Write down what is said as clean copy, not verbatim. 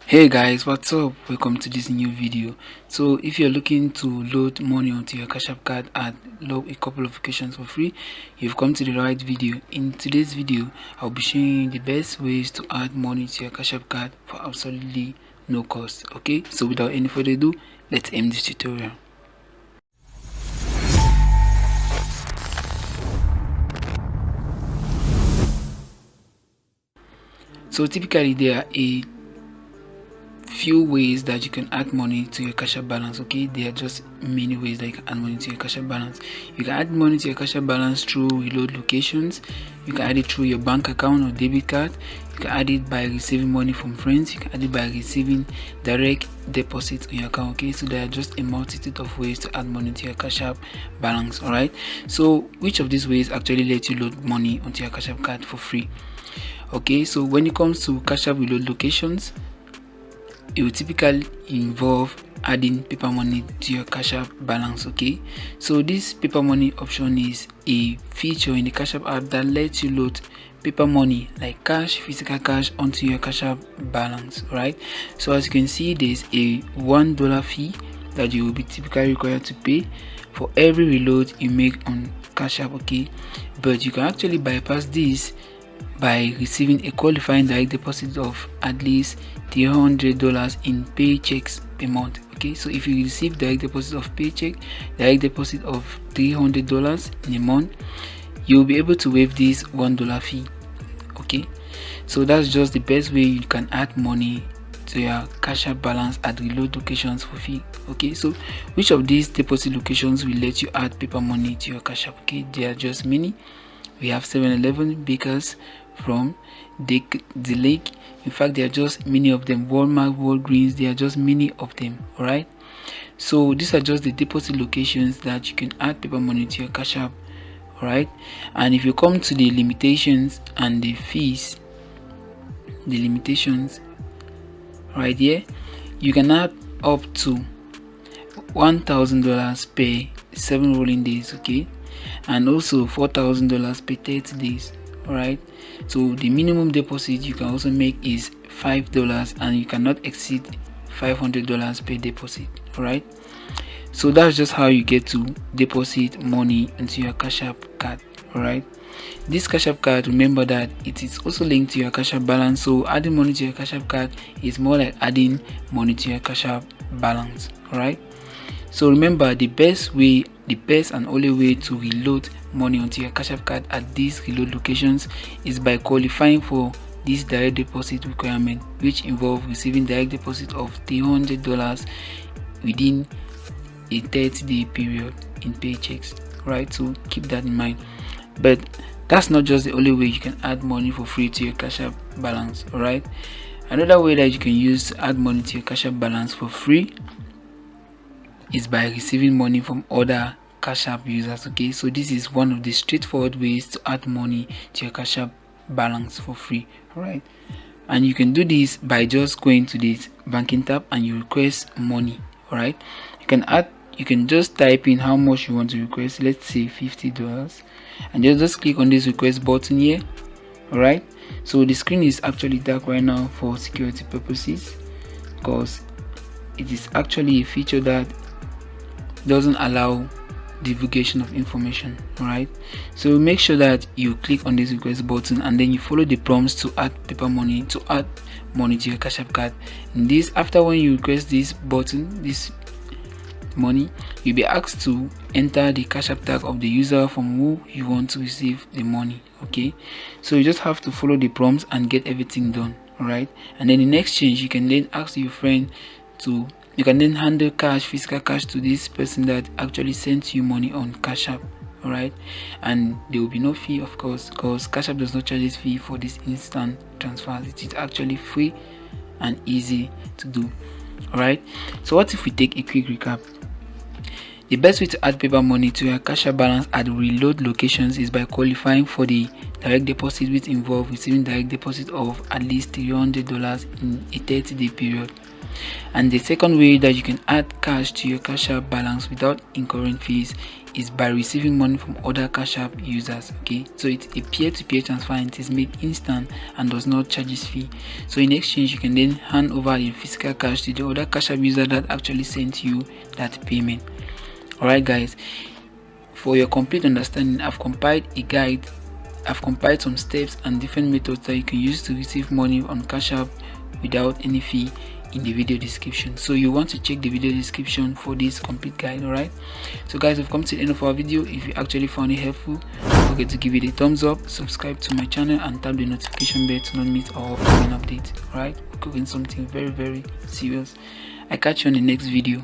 Hey guys, what's up? Welcome to this new video. So if you're looking to load money onto your Cash App card at a couple of occasions for free, you've come to the right video. In today's video, I'll be showing you the best ways to add money to your Cash App card for absolutely no cost. Okay, so without any further ado, let's end this tutorial. So typically there are a few ways that you can add money to your Cash App balance. Okay, there are just many ways that you can add money to your Cash App balance. You can add money to your Cash App balance through reload locations. You can add it through your bank account or debit card. You can add it by receiving money from friends. You can add it by receiving direct deposits on your account. Okay, so there are just a multitude of ways to add money to your Cash App balance. All right, so which of these ways actually let you load money onto your Cash App card for free? Okay, so when it comes to Cash App reload locations, it will typically involve adding paper money to your Cash App balance. Okay, so this paper money option is a feature in the Cash App app that lets you load paper money like cash, physical cash, onto your Cash App balance. Right, so as you can see, there's a $1 fee that you will be typically required to pay for every reload you make on Cash App. Okay, but you can actually bypass this by receiving a qualifying direct deposit of at least $300 in paychecks per month. Okay, so if you receive direct deposit of direct deposit of $300 in a month, you'll be able to waive this $1 fee. Okay, so that's just the best way you can add money to your Cash App balance at reload locations for free. Okay, so which of these deposit locations will let you add paper money to your Cash App? Okay, there are just many. We have 7-Eleven, Bakers, from the Lake. In fact, there are just many of them. Walmart, Walgreens, there are just many of them. All right, so these are just the deposit locations that you can add paper money to your Cash App. All right, and if you come to the limitations and the fees, the limitations right here, you can add up to $1,000 per 7 rolling days. Okay, and also $4,000 per 30 days. All right, so the minimum deposit you can also make is $5, and you cannot exceed $500 per deposit. All right, so that's just how you get to deposit money into your Cash App card. All right, this Cash App card, remember that it is also linked to your Cash App balance, so adding money to your Cash App card is more like adding money to your Cash App balance. All right, so remember, the best and only way to reload money onto your Cash App card at these reload locations is by qualifying for this direct deposit requirement, which involve receiving direct deposit of $300 within a 30-day period in paychecks. Right, so keep that in mind. But that's not just the only way you can add money for free to your Cash App balance. All right, another way that you can use to add money to your Cash App balance for free is by receiving money from other Cash App users. Okay, so this is one of the straightforward ways to add money to your Cash App balance for free. All right, and you can do this by just going to this banking tab and you request money. All right, you can just type in how much you want to request. Let's say $50, and just click on this request button here. All right, so the screen is actually dark right now for security purposes, because it is actually a feature that doesn't allow divulgation of information. All right, so make sure that you click on this request button and then you follow the prompts to add paper money, to add money to your Cash App card. In this, after when you request this button, this money, you'll be asked to enter the Cash App tag of the user from who you want to receive the money. Okay, so you just have to follow the prompts and get everything done. All right, and then in exchange, you can then ask your friend to you can then handle physical cash to this person that actually sent you money on Cash App. All right, and there will be no fee, of course, because Cash App does not charge this fee for this instant transfers. It is actually free and easy to do. All right, so what if we take a quick recap? The best way to add paper money to your Cash App balance at reload locations is by qualifying for the direct deposit, which involve receiving direct deposit of at least $300 in a 30-day period. And the second way that you can add cash to your Cash App balance without incurring fees is by receiving money from other Cash App users. Okay, so it's a peer-to-peer transfer and it is made instant and does not charge fee. So in exchange, you can then hand over your physical cash to the other Cash App user that actually sent you that payment. Alright guys, for your complete understanding, I've compiled a guide. I've compiled some steps and different methods that you can use to receive money on Cash App without any fee in the video description. So you want to check the video description for this complete guide. Alright, so guys, we've come to the end of our video. If you actually found it helpful, don't forget to give it a thumbs up, subscribe to my channel, and tap the notification bell to not miss our upcoming updates. Alright, we're cooking something very serious. I catch you on the next video.